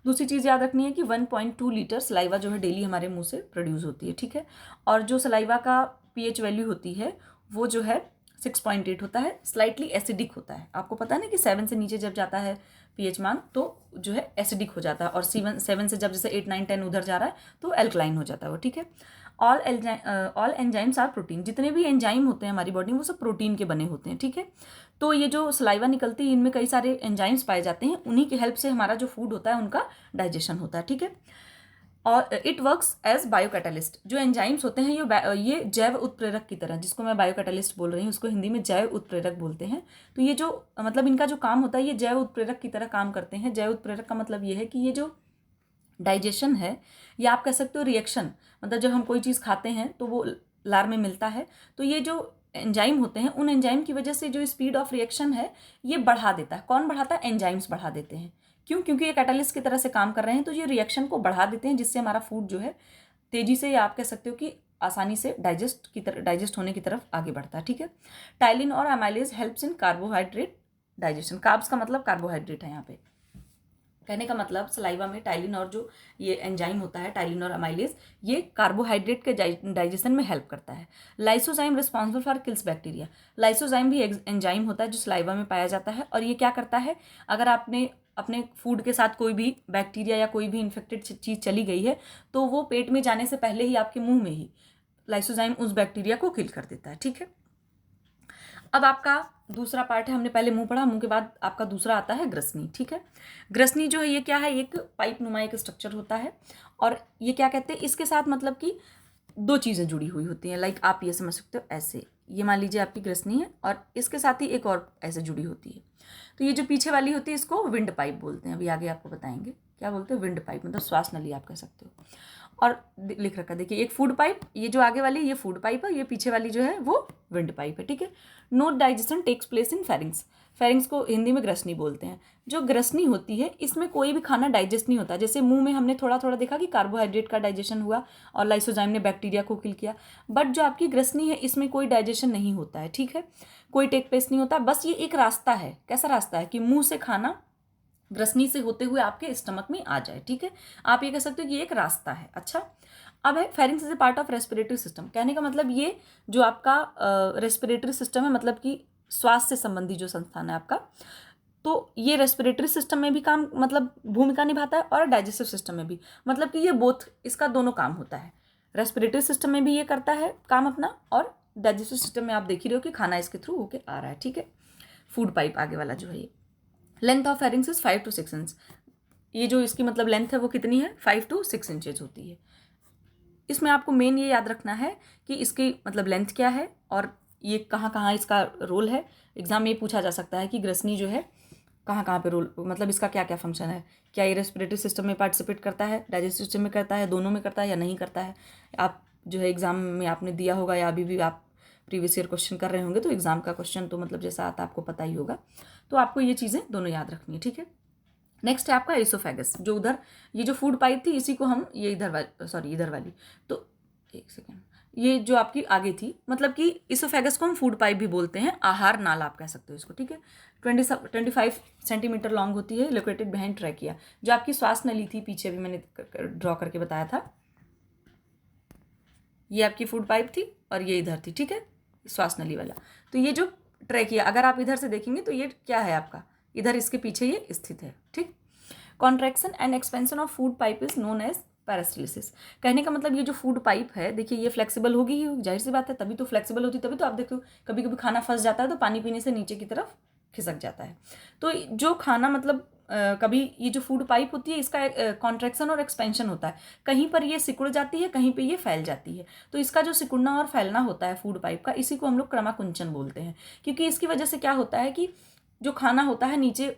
दूसरी चीज़ याद रखनी है कि 1.2 लीटर सलाइवा जो है डेली हमारे मुंह से प्रोड्यूस होती है, ठीक है। और जो सलाइवा का पीएच वैल्यू होती है वो जो है 6.8 होता है, स्लाइटली एसिडिक होता है। आपको पता है ना कि 7 से नीचे जब जाता है पीएच मान तो जो है एसिडिक हो जाता है, और 7 से जब जैसे 8, 9, 10 उधर जा रहा है तो एल्कलाइन हो जाता है वो, ठीक है। All enzymes are protein. जितने भी एंजाइम होते हैं हमारी बॉडी में वो सब प्रोटीन के बने होते हैं, ठीक है। तो ये जो सलाइवा निकलती है इनमें कई सारे एंजाइम्स पाए जाते हैं, उन्हीं की हेल्प से हमारा जो फूड होता है उनका डाइजेशन होता है, ठीक है। और इट वर्क्स एज बायोकैटालिस्ट। जो एंजाइम्स होते हैं ये जैव उत्प्रेरक की तरह, जिसको मैं बायोकैटालिस्ट बोल रही हूँ उसको हिंदी में जैव उत्प्रेरक बोलते हैं। तो ये जो मतलब इनका जो काम होता है ये जैव उत्प्रेरक की तरह काम करते हैं। जैव उत्प्रेरक का मतलब ये है कि ये जो डाइजेशन है या आप कह सकते हो रिएक्शन, मतलब जब हम कोई चीज़ खाते हैं तो वो लार में मिलता है, तो ये जो एंजाइम होते हैं उन एंजाइम की वजह से जो स्पीड ऑफ रिएक्शन है ये बढ़ा देता है। कौन बढ़ाता है? एंजाइम्स बढ़ा देते हैं। क्यों? क्योंकि ये कैटालिस्ट की तरह से काम कर रहे हैं, तो ये रिएक्शन को बढ़ा देते हैं जिससे हमारा फूड जो है तेजी से, या आप कह सकते हो कि आसानी से डाइजेस्ट होने की तरफ आगे बढ़ता है, ठीक है। टाइलिन और amylase helps in carbohydrate digestion. Carbs का मतलब कार्बोहाइड्रेट है यहाँ पे। कहने का मतलब सलाइवा में टाइलिन और जो ये एंजाइम होता है टाइलिन और अमाइलेज, ये कार्बोहाइड्रेट के डाइजेशन में हेल्प करता है। Lysozyme responsible for kills bacteria. Lysozyme भी एंजाइम होता है जो सलाइवा में पाया जाता है, और ये क्या करता है, अगर आपने अपने फूड के साथ कोई भी बैक्टीरिया या कोई भी इन्फेक्टेड चीज़ चली गई है तो वो पेट में जाने से पहले ही आपके मुंह में ही लाइसोजाइम उस बैक्टीरिया को किल कर देता है, ठीक है। अब आपका दूसरा पार्ट है, हमने पहले मुंह पढ़ा, मुंह के बाद आपका दूसरा आता है ग्रसनी, ठीक है। ग्रसनी जो है ये क्या है, एक पाइप नुमा एक स्ट्रक्चर होता है, और ये क्या कहते हैं, इसके साथ मतलब कि दो चीज़ें जुड़ी हुई होती हैं। लाइक आप ये समझ सकते हो ऐसे, ये मान लीजिए आपकी ग्रसनी है और इसके साथ ही एक और ऐसे जुड़ी होती है। तो ये जो पीछे वाली होती है इसको विंड पाइप बोलते हैं। अभी आगे आपको बताएंगे क्या बोलते हैं। विंड पाइप मतलब श्वास नली आप कह सकते हो। और लिख रखा देखिए, एक फूड पाइप, ये जो आगे वाली ये फूड पाइप है, ये पीछे वाली जो है वो विंड पाइप है, ठीक है। No digestion takes place in pharynx. Pharynx को हिंदी में ग्रसनी बोलते हैं। जो ग्रसनी होती है इसमें कोई भी खाना डाइजेस्ट नहीं होता। जैसे मुंह में हमने थोड़ा थोड़ा देखा कि कार्बोहाइड्रेट का डाइजेशन हुआ और लाइसोजाइम ने बैक्टीरिया को किल किया, बट जो आपकी ग्रसनी है इसमें कोई डाइजेशन नहीं होता है, ठीक है। कोई टेक प्लेस नहीं होता। बस ये एक रास्ता है। कैसा रास्ता है कि मुंह से खाना ग्रसनी से होते हुए आपके स्टमक में आ जाए, ठीक है। आप ये कह सकते हो कि ये एक रास्ता है। अच्छा, अब है pharynx is a part of respiratory system. कहने का मतलब ये जो आपका रेस्पिरेटरी सिस्टम है, मतलब कि श्वास से संबंधी जो संस्थान है आपका, तो ये रेस्पिरेटरी सिस्टम में भी काम मतलब भूमिका निभाता है और डाइजेस्टिव सिस्टम में भी, मतलब कि ये बोथ, इसका दोनों काम होता है। रेस्पिरेटरी सिस्टम में भी ये करता है काम अपना, और डाइजेस्टिव सिस्टम में आप देख ही रहे हो कि खाना इसके थ्रू होके आ रहा है, ठीक है। फूड पाइप आगे वाला जो है ये। Length of pharynx is 5 to 6 inch. ये जो इसकी मतलब लेंथ है वो कितनी है, 5 to 6 इंचेज होती है। इसमें आपको मेन ये याद रखना है कि इसकी मतलब लेंथ क्या है और ये कहाँ कहाँ इसका रोल है। एग्जाम में ये पूछा जा सकता है कि ग्रसनी जो है कहाँ कहाँ पे रोल, मतलब इसका क्या क्या फंक्शन है। क्या ये रेस्पिरेटरी सिस्टम में पार्टिसिपेट करता है, डाइजेस्टिव सिस्टम में करता है, दोनों में करता है या नहीं करता है। आप जो है एग्जाम में आपने दिया होगा या अभी भी आप प्रीवियस ईयर क्वेश्चन कर रहे होंगे, तो एग्जाम का क्वेश्चन तो मतलब जैसा आता आपको पता ही होगा। तो आपको ये चीज़ें दोनों याद रखनी है, ठीक है। नेक्स्ट है आपका एसोफेगस। जो उधर ये जो फूड पाइप थी इसी को हम ये इधर वाली, तो एक सेकेंड, ये जो आपकी आगे थी, मतलब कि इसोफेगस को हम फूड पाइप भी बोलते हैं, आहार नाल आप कह सकते हो इसको, ठीक है। 25 सेंटीमीटर लॉन्ग होती है, लोकेटेड बिहाइंड ट्रैकिया। जो आपकी श्वास नली थी पीछे भी मैंने ड्रॉ करके बताया था, ये आपकी फूड पाइप थी और ये इधर थी, ठीक है, श्वास नली वाला। तो ये जो ट्रैकिया अगर आप इधर से देखेंगे तो ये क्या है आपका, इधर इसके पीछे ये स्थित है, ठीक। Contraction and expansion of food pipe is known as peristalsis. कहने का मतलब ये जो फूड पाइप है, देखिए ये फ्लेक्सिबल होगी ही, जाहिर सी बात है, तभी तो फ्लेक्सिबल होती, तभी तो आप देखो कभी कभी खाना फंस जाता है तो पानी पीने से नीचे की तरफ खिसक जाता है। तो जो खाना मतलब कभी ये जो फूड पाइप होती है इसका कॉन्ट्रैक्शन और एक्सपेंशन होता है। कहीं पर ये सिकुड़ जाती है, कहीं पे ये फैल जाती है। तो इसका जो सिकुड़ना और फैलना होता है फूड पाइप का, इसी को हम लोग क्रमाकुंचन बोलते हैं। क्योंकि इसकी वजह से क्या होता है कि जो खाना होता है नीचे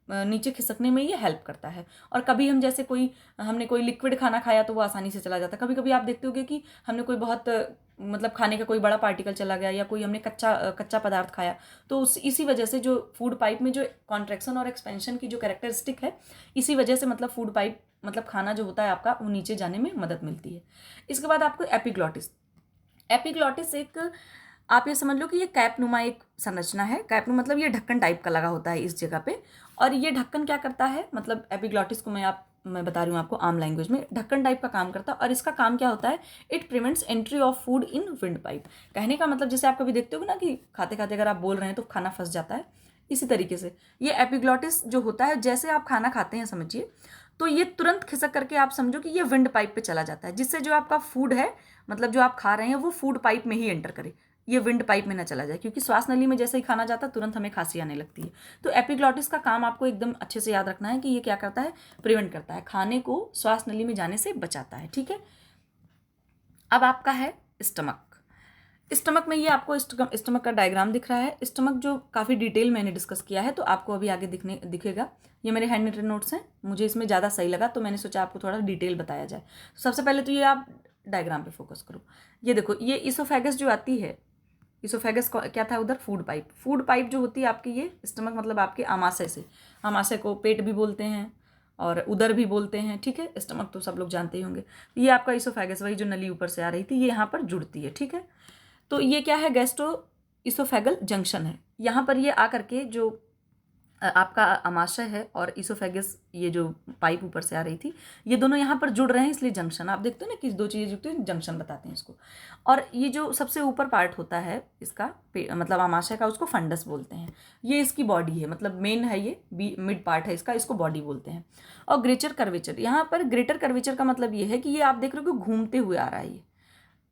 नीचे खिसकने में ये हेल्प करता है। और कभी हम जैसे हमने कोई लिक्विड खाना खाया तो वो आसानी से चला जाता है। कभी कभी आप देखते होगे कि हमने कोई बहुत मतलब खाने का कोई बड़ा पार्टिकल चला गया या कोई हमने कच्चा पदार्थ खाया, तो इसी वजह से जो फूड पाइप में जो कॉन्ट्रैक्शन और एक्सपेंशन की जो कैरेक्टरिस्टिक है, इसी वजह से मतलब फूड पाइप मतलब खाना जो होता है आपका वो नीचे जाने में मदद मिलती है। इसके बाद आपको एपिग्लॉटिस। एपिग्लॉटिस एक, आप ये समझ लो कि ये कैपनुमा एक संरचना है। कैपनुमा मतलब ये ढक्कन टाइप का लगा होता है इस जगह पे। और ये ढक्कन क्या करता है, मतलब एपिग्लॉटिस को मैं बता रही हूँ आपको आम लैंग्वेज में, ढक्कन टाइप का काम करता है। और इसका काम क्या होता है, it prevents entry of food in wind pipe. कहने का मतलब जैसे आप कभी देखते हो ना कि खाते खाते अगर आप बोल रहे हैं तो खाना फंस जाता है, इसी तरीके से ये एपिग्लॉटिस जो होता है, जैसे आप खाना खाते हैं समझिए, तो ये तुरंत खिसक करके आप समझो कि ये विंड पाइप पे चला जाता है, जिससे जो आपका फूड है, मतलब जो आप खा रहे हैं, वो फूड पाइप में ही एंटर करे, ये विंड पाइप में ना चला जाए। क्योंकि श्वास नली में जैसे ही खाना जाता है तुरंत हमें खांसी आने लगती है। तो एपिग्लॉटिस का काम आपको एकदम अच्छे से याद रखना है कि ये क्या करता है, प्रिवेंट करता है, खाने को श्वास नली में जाने से बचाता है। ठीक है, अब आपका है स्टमक। स्टमक में ये आपको स्टमक का डायग्राम दिख रहा है। स्टमक जो काफ़ी डिटेल मैंने डिस्कस किया है, तो आपको अभी आगे दिखेगा। ये मेरे हैंड रिटन नोट्स हैं, मुझे इसमें ज़्यादा सही लगा तो मैंने सोचा आपको थोड़ा डिटेल बताया जाए। सबसे पहले तो ये आप डायग्राम पे फोकस करो। ये देखो, ये इसोफेगस जो आती है, इसोफेगस क्या था उधर, फूड पाइप। फूड पाइप जो होती है आपकी, ये स्टमक मतलब आपके आमाशय से, आमाशय को पेट भी बोलते हैं और उदर भी बोलते हैं। ठीक है, स्टमक तो सब लोग जानते ही होंगे। ये आपका इसोफेगस, वही जो नली ऊपर से आ रही थी, ये यहाँ पर जुड़ती है। ठीक है, तो ये क्या है, गैस्ट्रो इसोफेगल जंक्शन है। यहाँ पर ये आकर के जो आपका आमाशय है और इसोफेगस, ये जो पाइप ऊपर से आ रही थी, ये दोनों यहाँ पर जुड़ रहे हैं, इसलिए जंक्शन। आप देखते हो ना कि दो चीज़ें जुड़ती हैं, जंक्शन बताते हैं इसको। और ये जो सबसे ऊपर पार्ट होता है इसका, मतलब आमाशय का, उसको फंडस बोलते हैं। ये इसकी बॉडी है, मतलब मेन है, ये मिड पार्ट है इसका, इसको बॉडी बोलते हैं। और ग्रेटर कर्वेचर, यहाँ पर ग्रेटर कर्वेचर का मतलब ये है कि ये आप देख रहे हो कि घूमते हुए आ रहा है। ये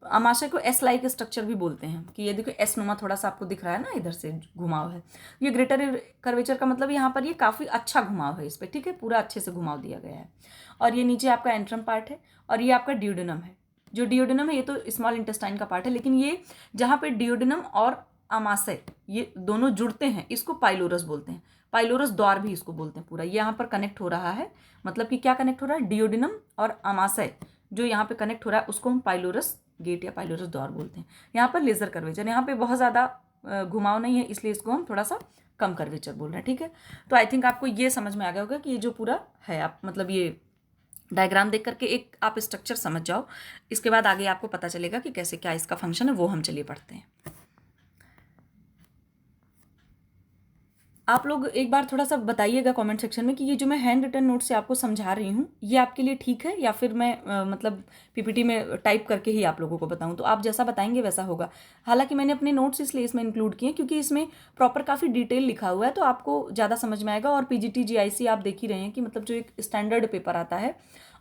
आमाशय को एस लाइक स्ट्रक्चर भी बोलते हैं, कि ये देखो एस नुमा थोड़ा सा आपको दिख रहा है ना, इधर से घुमाव है। ये ग्रेटर कर्वेचर का मतलब यहाँ पर ये काफ़ी अच्छा घुमाव है इस पर। ठीक है, पूरा अच्छे से घुमाव दिया गया है। और ये नीचे आपका एंट्रम पार्ट है, और ये आपका डियोडेनम है। जो डियोडेनम है ये तो स्मॉल इंटेस्टाइन का पार्ट है, लेकिन ये जहाँ पे डियोडेनम और आमाशय ये दोनों जुड़ते हैं, इसको पाइलोरस बोलते हैं। पाइलोरस द्वार भी इसको बोलते हैं। पूरा ये यहाँ पर कनेक्ट हो रहा है, मतलब कि क्या कनेक्ट हो रहा है, डियोडेनम और आमाशय जो यहाँ पे कनेक्ट हो रहा है, उसको हम पाइलोरस गेट या पाइलोरस द्वार बोलते हैं। यहाँ पर लेजर कर्वेचर, यहाँ पे बहुत ज़्यादा घुमाव नहीं है, इसलिए इसको हम थोड़ा सा कम कर्वेचर बोल रहे हैं। ठीक है, तो आई थिंक आपको ये समझ में आ गया होगा कि ये जो पूरा है, आप मतलब ये डायग्राम देख करके एक आप स्ट्रक्चर समझ जाओ। इसके बाद आगे आपको पता चलेगा कि कैसे क्या इसका फंक्शन है, वो हम चलिए पढ़ते हैं। आप लोग एक बार थोड़ा सा बताइएगा कमेंट सेक्शन में कि ये जो मैं हैंड रिटन नोट से आपको समझा रही हूँ, ये आपके लिए ठीक है, या फिर मैं मतलब पीपीटी में टाइप करके ही आप लोगों को बताऊँ। तो आप जैसा बताएंगे वैसा होगा। हालांकि मैंने अपने नोट्स इसलिए इसमें इंक्लूड किए क्योंकि इसमें प्रॉपर काफ़ी डिटेल लिखा हुआ है, तो आपको ज़्यादा समझ में आएगा। और पीजीटी जीआईसी आप देख ही रहे हैं कि मतलब जो एक स्टैंडर्ड पेपर आता है।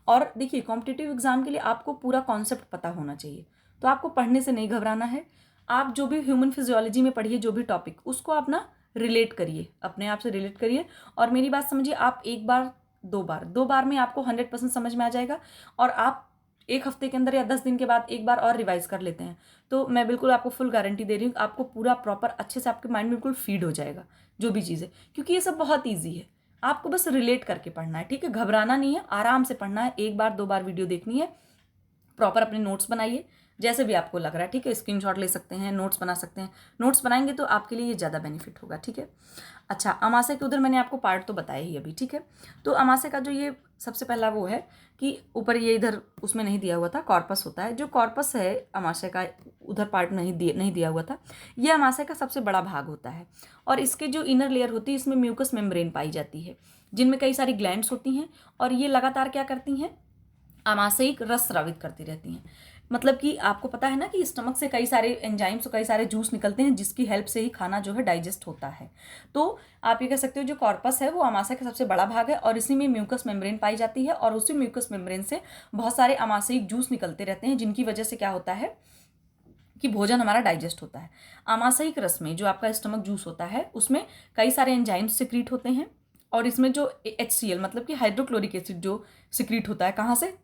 और देखिए, कॉम्पिटिटिव एग्जाम के लिए आपको पूरा कॉन्सेप्ट पता होना चाहिए, तो आपको पढ़ने से नहीं घबराना है। आप जो भी ह्यूमन फिजियोलॉजी में पढ़िए, जो भी टॉपिक, उसको आप ना रिलेट करिए, अपने आप से रिलेट करिए। और मेरी बात समझिए, आप एक बार दो बार में आपको 100% समझ में आ जाएगा। और आप एक हफ्ते के अंदर या 10 दिन के बाद एक बार और रिवाइज कर लेते हैं, तो मैं बिल्कुल आपको फुल गारंटी दे रही हूँ, आपको पूरा प्रॉपर अच्छे से आपके माइंड में बिल्कुल फीड हो जाएगा जो भी चीज़ है। क्योंकि ये सब बहुत ईजी है, आपको बस रिलेट करके पढ़ना है। ठीक है, घबराना नहीं है, आराम से पढ़ना है। एक बार 2 बार वीडियो देखनी है, प्रॉपर अपने नोट्स बनाइए जैसे भी आपको लग रहा है। ठीक है, स्क्रीनशॉट ले सकते हैं, नोट्स बना सकते हैं। नोट्स बनाएंगे तो आपके लिए ये ज़्यादा बेनिफिट होगा। ठीक है, अच्छा, अमाशय के उधर मैंने आपको पार्ट तो बताया ही अभी। ठीक है, तो अमाशय का जो ये सबसे पहला वो है कि ऊपर ये इधर उसमें नहीं दिया हुआ था, कॉर्पस होता है। जो कॉर्पस है अमाशय का, उधर पार्ट नहीं दिया हुआ था। ये अमाशय का सबसे बड़ा भाग होता है। और इसके जो इनर लेयर होती है, इसमें म्यूकस मेम्ब्रेन पाई जाती है, जिनमें कई सारी ग्लैंड्स होती हैं। और ये लगातार क्या करती हैं, आमाशयिक रस स्रावित करती रहती हैं। मतलब कि आपको पता है ना कि स्टमक से कई सारे एंजाइम्स और कई सारे जूस निकलते हैं, जिसकी हेल्प से ही खाना जो है डाइजेस्ट होता है। तो आप ये कह सकते हो जो कॉर्पस है वो आमाशय का सबसे बड़ा भाग है, और इसी में म्यूकस मेम्ब्रेन पाई जाती है। और उसी म्यूकस मेम्ब्रेन से बहुत सारे आमाशयिक जूस निकलते रहते हैं, जिनकी वजह से क्या होता है कि भोजन हमारा डाइजेस्ट होता है। आमाशयिक रस में जो आपका स्टमक जूस होता है, उसमें कई सारे एंजाइम्स सिक्रीट होते हैं। और इसमें जो HCl मतलब कि हाइड्रोक्लोरिक एसिड जो सिक्रीट होता है, कहाँ से,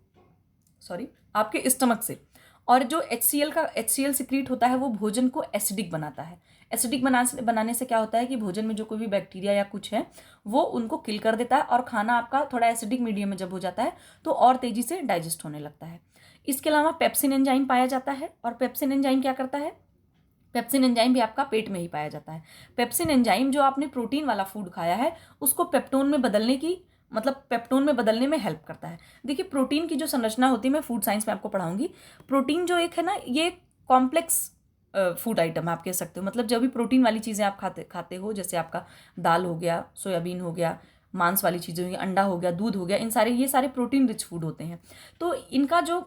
सॉरी, आपके स्टमक से। और जो HCl सिक्रीट होता है वो भोजन को एसिडिक बनाता है। एसिडिक बनाने से क्या होता है कि भोजन में जो कोई भी बैक्टीरिया या कुछ है वो उनको किल कर देता है, और खाना आपका थोड़ा एसिडिक मीडियम में जब हो जाता है तो और तेजी से डाइजेस्ट होने लगता है। इसके अलावा पेप्सिन एंजाइम पाया जाता है, और पेप्सिन एंजाइम क्या करता है, पेप्सिन एंजाइम भी आपका पेट में ही पाया जाता है। पेप्सिन एंजाइम जो आपने प्रोटीन वाला फूड खाया है उसको पेप्टोन में बदलने में हेल्प करता है। देखिए प्रोटीन की जो संरचना होती है, मैं फूड साइंस में आपको पढ़ाऊंगी। प्रोटीन जो एक है ना, ये कॉम्प्लेक्स फूड आइटम आप कह सकते हो। मतलब जब भी प्रोटीन वाली चीज़ें आप खाते हो, जैसे आपका दाल हो गया, सोयाबीन हो गया, मांस वाली चीज़ें हो गई, अंडा हो गया, दूध हो गया, ये सारे प्रोटीन रिच फूड होते हैं। तो इनका जो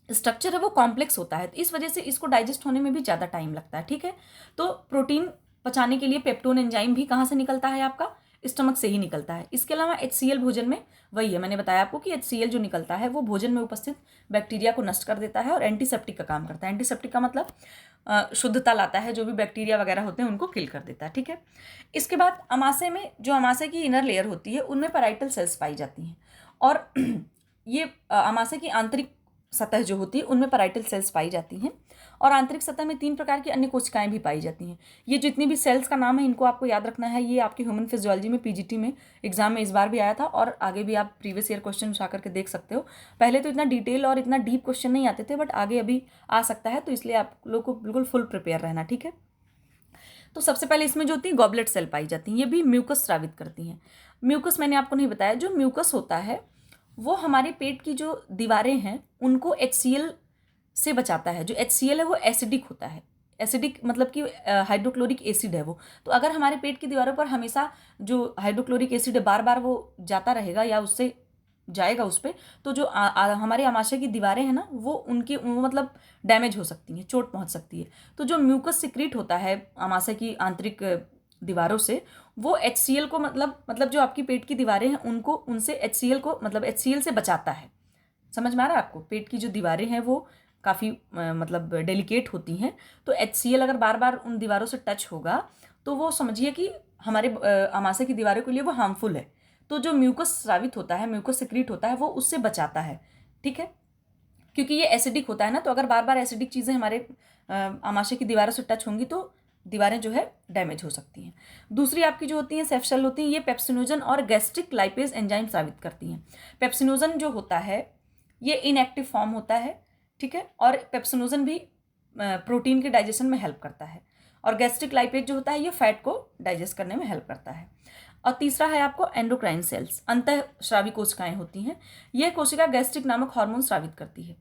स्ट्रक्चर है वो कॉम्प्लेक्स होता है, तो इस वजह से इसको डाइजेस्ट होने में भी ज़्यादा टाइम लगता है। ठीक है, तो प्रोटीन पचाने के लिए पेप्टोन एंजाइम भी कहाँ से निकलता है, आपका स्टमक से ही निकलता है। इसके अलावा HCl भोजन में वही है, मैंने बताया आपको कि HCl जो निकलता है वो भोजन में उपस्थित बैक्टीरिया को नष्ट कर देता है और एंटीसेप्टिक का काम करता है। एंटीसेप्टिक का मतलब शुद्धता लाता है, जो भी बैक्टीरिया वगैरह होते हैं उनको किल कर देता है। ठीक है, इसके बाद अमाशय में, जो अमाशय की इनर लेयर होती है उनमें पैराइटल सेल्स पाई जाती हैं, और ये अमाशय की आंतरिक सतह जो होती है उनमें पैराइटल सेल्स पाई जाती हैं, और आंतरिक सतह में 3 प्रकार की अन्य कोशिकाएं भी पाई जाती हैं। ये जितनी भी सेल्स का नाम है इनको आपको याद रखना है। ये आपके ह्यूमन फिजियोलॉजी में PGT में एग्जाम में इस बार भी आया था, और आगे भी आप प्रीवियस ईयर क्वेश्चन उठा करके देख सकते हो। पहले तो इतना डिटेल और इतना डीप क्वेश्चन नहीं आते थे, बट आगे अभी आ सकता है, तो इसलिए आप लोग को बिल्कुल फुल प्रिपेयर रहना। ठीक है, तो सबसे पहले इसमें जो होती है गॉबलेट सेल पाई जाती हैं, ये भी म्यूकस स्रावित करती हैं। म्यूकस मैंने आपको नहीं बताया, जो म्यूकस होता है वो हमारे पेट की जो दीवारें हैं उनको HCl से बचाता है। जो HCl है वो एसिडिक होता है, एसिडिक मतलब कि हाइड्रोक्लोरिक एसिड है वो। तो अगर हमारे पेट की दीवारों पर हमेशा जो हाइड्रोक्लोरिक एसिड है बार बार वो जाता रहेगा या उससे जाएगा उस पर, तो जो हमारे आमाशय की दीवारें हैं ना वो मतलब डैमेज हो सकती हैं, चोट पहुंच सकती है। तो जो म्यूकस सिक्रीट होता है आमाशय की आंतरिक दीवारों से, वो HCl को मतलब जो आपकी पेट की दीवारें हैं उनको उनसे HCl को मतलब HCl से बचाता है। समझ में आ रहा है आपको? पेट की जो दीवारें हैं वो काफ़ी मतलब डेलिकेट होती हैं, तो HCl अगर बार बार उन दीवारों से टच होगा तो वो समझिए कि हमारे आमाशय की दीवारों के लिए वो हार्मफुल है। तो जो म्यूकस स्रावित होता है, म्यूकस सिक्रीट होता है, वो उससे बचाता है। ठीक है, क्योंकि ये एसिडिक होता है ना, तो अगर बार बार एसिडिक चीज़ें हमारे आमाशय की दीवारों से टच होंगी तो दीवारें जो है डैमेज हो सकती हैं। दूसरी आपकी जो होती हैं सेफ्शल होती हैं, ये पेप्सिनोजन और गैस्ट्रिक लाइपेज एंजाइम स्रावित करती हैं। पेप्सिनोजन जो होता है ये इनएक्टिव फॉर्म होता है। ठीक है, और पेप्सिनोजन भी प्रोटीन के डाइजेशन में हेल्प करता है, और गैस्ट्रिक लाइपेज जो होता है ये फैट को डाइजेस्ट करने में हेल्प करता है। और तीसरा है आपको एंडोक्राइन सेल्स, अंतःस्रावी कोशिकाएं होती हैं। यह कोशिका गैस्ट्रिक नामक हार्मोन स्रावित करती है।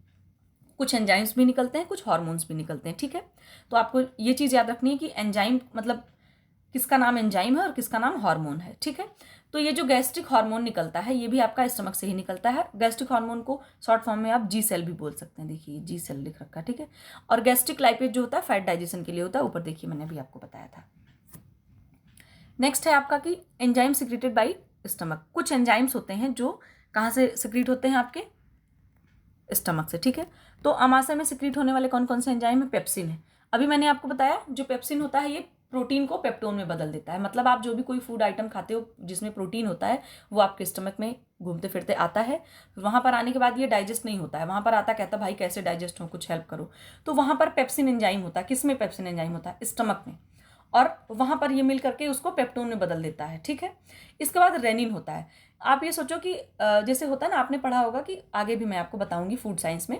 कुछ एंजाइम्स भी निकलते हैं, कुछ हार्मोन्स भी निकलते हैं। ठीक है, तो आपको ये चीज़ याद रखनी है कि एंजाइम मतलब किसका नाम एंजाइम है और किसका नाम हार्मोन है। ठीक है, तो ये जो गैस्ट्रिक हार्मोन निकलता है ये भी आपका स्टमक से ही निकलता है। गैस्ट्रिक हार्मोन को शॉर्ट फॉर्म में आप G सेल भी बोल सकते हैं। देखिए G सेल लिख रखा है। ठीक है, और गैस्ट्रिक लाइपेज जो होता है फैट डाइजेशन के लिए होता है, ऊपर देखिए मैंने अभी आपको बताया था। नेक्स्ट है आपका कि एंजाइम सिक्रेटेड बाई स्टमक। कुछ एंजाइम्स होते हैं जो कहाँ से सिक्रीट होते हैं, आपके स्टमक से। ठीक है, तो अमाशय में सिक्रीट होने वाले कौन कौन से एंजाइम है? पेप्सिन है। अभी मैंने आपको बताया जो पेप्सिन होता है ये प्रोटीन को पेप्टोन में बदल देता है। मतलब आप जो भी कोई फूड आइटम खाते हो जिसमें प्रोटीन होता है वो आपके स्टमक में घूमते फिरते आता है। वहाँ पर आने के बाद ये डाइजेस्ट नहीं होता है, वहाँ पर आता कहता भाई कैसे डाइजेस्ट हो, कुछ हेल्प करो। तो वहाँ पर पेप्सिन एंजाइम होता है। किस में पेप्सिन एंजाइम होता है? स्टमक में, और वहाँ पर ये मिल करके उसको पेप्टोन में बदल देता है। ठीक है, इसके बाद रेनिन होता है। आप ये सोचो कि जैसे होता है ना, आपने पढ़ा होगा कि आगे भी मैं आपको बताऊंगी फूड साइंस में,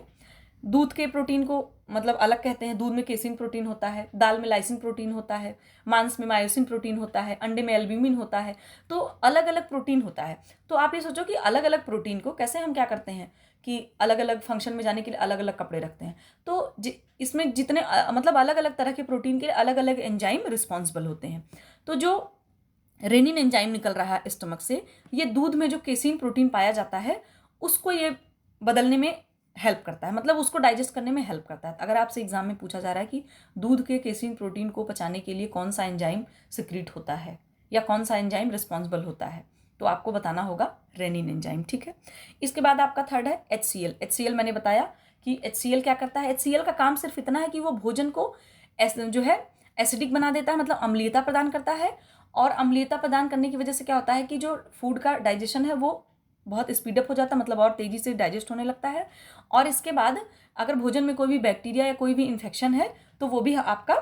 दूध के प्रोटीन को मतलब अलग कहते हैं। दूध में केसिन प्रोटीन होता है, दाल में लाइसिन प्रोटीन होता है, मांस में मायोसिन प्रोटीन होता है, अंडे में एल्ब्यूमिन होता है। तो अलग अलग प्रोटीन होता है। तो आप ये सोचो कि अलग अलग प्रोटीन को कैसे हम क्या करते हैं कि अलग अलग फंक्शन में जाने के लिए अलग अलग कपड़े रखते हैं। तो इसमें जितने मतलब अलग अलग तरह के प्रोटीन के लिए अलग अलग एंजाइम रिस्पॉन्सिबल होते हैं। तो जो रेनिन एंजाइम निकल रहा है स्टमक से, ये दूध में जो केसिन प्रोटीन पाया जाता है उसको ये बदलने में हेल्प करता है, मतलब उसको डाइजेस्ट करने में हेल्प करता है। अगर आपसे एग्जाम में पूछा जा रहा है कि दूध के केसिन प्रोटीन को पचाने के लिए कौन सा एंजाइम सिक्रीट होता है या कौन सा एंजाइम रिस्पॉन्सिबल होता है, तो आपको बताना होगा रेनिन एंजाइम। ठीक है, इसके बाद आपका थर्ड है HCl। HCl मैंने बताया कि HCl क्या करता है। HCl का काम सिर्फ इतना है कि वो भोजन को जो है एसिडिक बना देता है, मतलब अम्लीयता प्रदान करता है। और अम्लीयता प्रदान करने की वजह से क्या होता है कि जो फूड का डाइजेशन है वो बहुत स्पीडअप हो जाता है, मतलब और तेज़ी से डाइजेस्ट होने लगता है। और इसके बाद अगर भोजन में कोई भी बैक्टीरिया या कोई भी इन्फेक्शन है तो वो भी आपका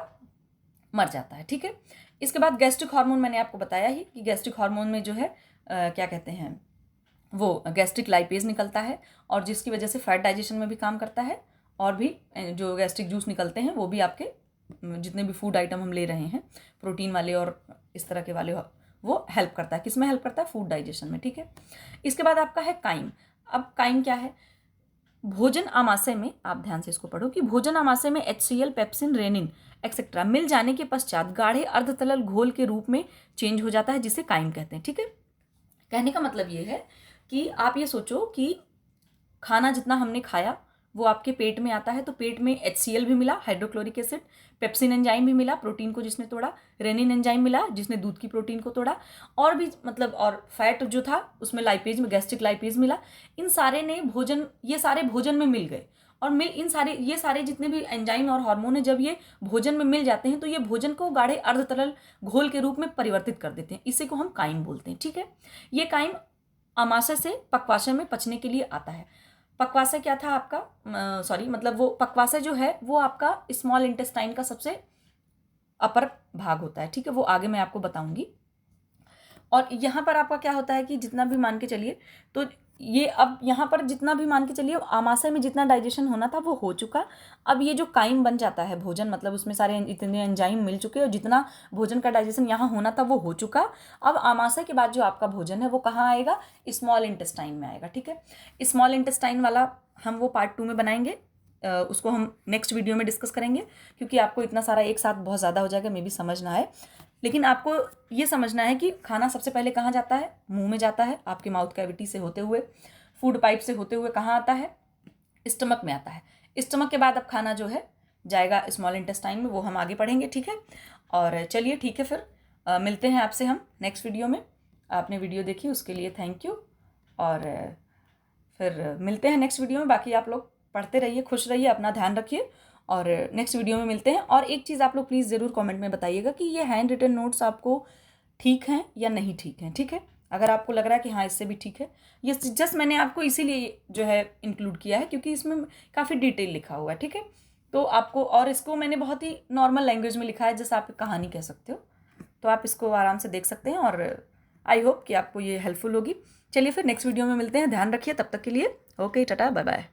मर जाता है, ठीक है। इसके बाद गैस्ट्रिक हार्मोन, मैंने आपको बताया ही कि गैस्ट्रिक हार्मोन में जो है क्या कहते हैं, वो गैस्ट्रिक लाइपेज निकलता है और जिसकी वजह से फैट डाइजेशन में भी काम करता है। और भी जो गैस्ट्रिक जूस निकलते हैं वो भी आपके जितने भी फूड आइटम हम ले रहे हैं प्रोटीन वाले और इस तरह के वाले, वो हेल्प करता है। किस में हेल्प करता है? फूड डाइजेशन में, ठीक है। इसके बाद आपका है काइम। अब काइम क्या है? भोजन आमाशय में, आप ध्यान से इसको पढ़ो, कि भोजन आमाशय में HCl, पेप्सिन, रेनिन एक्सेट्रा मिल जाने के पश्चात गाढ़े अर्धतरल घोल के रूप में चेंज हो जाता है, जिसे काइम कहते हैं, ठीक है। कहने का मतलब ये है कि आप ये सोचो कि खाना जितना हमने खाया वो आपके पेट में आता है, तो पेट में HCl भी मिला, हाइड्रोक्लोरिक एसिड, पेप्सिन एंजाइम भी मिला प्रोटीन को जिसने तोड़ा, रेनिन एंजाइम मिला जिसने दूध की प्रोटीन को तोड़ा, और भी मतलब और फैट जो था उसमें लाइपेज में गैस्ट्रिक लाइपेज मिला। इन सारे ने भोजन, ये सारे भोजन में मिल गए और ये सारे जितने भी एंजाइम और हार्मोन है जब ये भोजन में मिल जाते हैं तो ये भोजन को गाढ़े अर्धतरल घोल के रूप में परिवर्तित कर देते हैं। इसी को हम काइम बोलते हैं, ठीक है। ये काइम आमाशय से पक्वाशय में पचने के लिए आता है। पक्वाशय क्या था आपका, मतलब वो पक्वाशय जो है वो आपका स्मॉल इंटेस्टाइन का सबसे अपर भाग होता है, ठीक है। वो आगे मैं आपको बताऊंगी। और यहाँ पर आपका क्या होता है कि जितना भी मान के चलिए, तो ये अब यहाँ पर जितना भी मान के चलिए आमाशय में जितना डाइजेशन होना था वो हो चुका। अब ये जो काइम बन जाता है भोजन, मतलब उसमें सारे इतने एंजाइम मिल चुके और जितना भोजन का डाइजेशन यहाँ होना था वो हो चुका। अब आमाशय के बाद जो आपका भोजन है वो कहाँ आएगा? स्मॉल इंटेस्टाइन में आएगा, ठीक है। स्मॉल इंटेस्टाइन वाला हम वो पार्ट 2 में बनाएंगे, उसको हम नेक्स्ट वीडियो में डिस्कस करेंगे, क्योंकि आपको इतना सारा एक साथ बहुत ज़्यादा हो जाएगा, मे भी समझ ना आए। लेकिन आपको ये समझना है कि खाना सबसे पहले कहाँ जाता है? मुंह में जाता है, आपके माउथ कैविटी से होते हुए, फूड पाइप से होते हुए कहाँ आता है? स्टमक में आता है। स्टमक के बाद अब खाना जो है जाएगा स्मॉल इंटेस्टाइन में, वो हम आगे पढ़ेंगे, ठीक है। और चलिए ठीक है, फिर मिलते हैं आपसे हम नेक्स्ट वीडियो में। आपने वीडियो देखी उसके लिए थैंक यू, और फिर मिलते हैं नेक्स्ट वीडियो में। बाकी आप लोग पढ़ते रहिए, खुश रहिए, अपना ध्यान रखिए, और नेक्स्ट वीडियो में मिलते हैं। और एक चीज़ आप लोग प्लीज़ ज़रूर कमेंट में बताइएगा कि ये हैंड रिटन नोट्स आपको ठीक हैं या नहीं ठीक हैं, ठीक है। अगर आपको लग रहा है कि हाँ इससे भी ठीक है, ये जस्ट मैंने आपको इसीलिए जो है इंक्लूड किया है क्योंकि इसमें काफ़ी डिटेल लिखा हुआ है, ठीक है। तो आपको, और इसको मैंने बहुत ही नॉर्मल लैंग्वेज में लिखा है, जैसे आप कहानी कह सकते हो, तो आप इसको आराम से देख सकते हैं। और आई होप कि आपको ये हेल्पफुल होगी। चलिए फिर नेक्स्ट वीडियो में मिलते हैं, ध्यान रखिए, तब तक के लिए ओके, टाटा, बाय बाय।